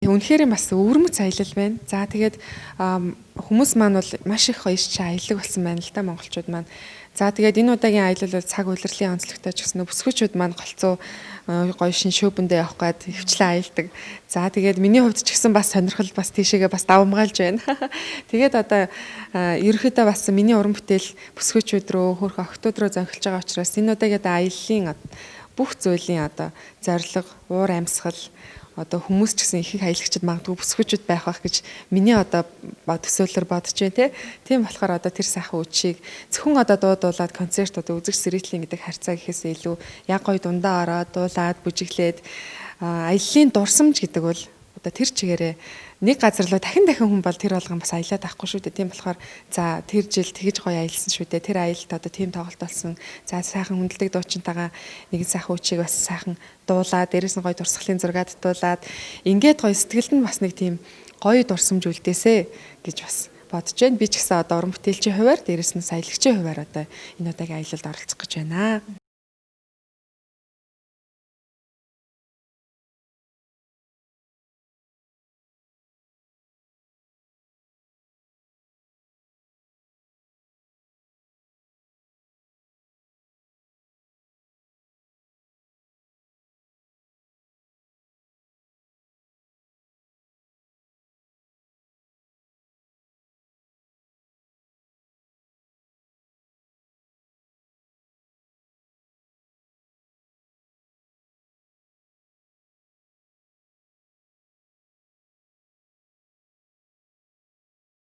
Үнэхээр бас өвөрмөц аялал байна. За тэгээд хүмүүс маань бол маш их гоё ч аялал болсон байна л да монголчууд маань. За тэгээд энэ удаагийн аялал бол цаг улирлын онцлогтой ч гэсэн бүсгүйчүүд маань голцоо гоё шин шөөбөндөө явах гээд хөвчлэн аялдаг. За тэгээд миний хувьд ч гэсэн бас сонирхол бас тийшээгээ бас давмгаалж байна. Тэгээд одоо ерөөхдөө бас миний уран бүтээл бүсгүйчүүд рүү хөрх охтууд руу зохилж байгаа учраас энэ удаагийн аяллаа бүх зүйлийн одоо зорилго, уур амьсгал одоо хүмүүс ч гэсэн ихэнх аялагчид магадгүй бүсгүйчүүд байх гэж миний одоо төсөөлөл бодож байна тийм болохоор одоо тэр сайхан үчиг зөвхөн одоо дуудуулаад концерт одоо үзэг сэргийтлийн гэдэг харьцаа гэхээс илүү яг гоё дундаа ороод дуулаад бүжиглээд аяллаа дурсамж гэдэг бол одоо тэр чигээрээ нэг газар руу дахин хүн бол тэр болгон бас аялаад авахгүй шүү дээ. Тийм болохоор за тэр жил тэгж гоё аялсан шүү дээ. Тэр аялалд одоо тийм тоглолт болсон. За сайхан хүндэлдэг дуучинтайгаа нэгэн сайхан үчиг бас сайхан дуулаад дээрэс нь гоё дурсгалын зургаад дуулаад ингээд гоё сэтгэлд нь бас нэг тийм гоё дурсамж үлдээсэ гэж бас бодож байна. Би ч гэсэн одоо уран бүтээлчийн хувьар дээрэс нь саялагчийн хувьар одоо энэ удаагийн аялалд оролцох гэж байна.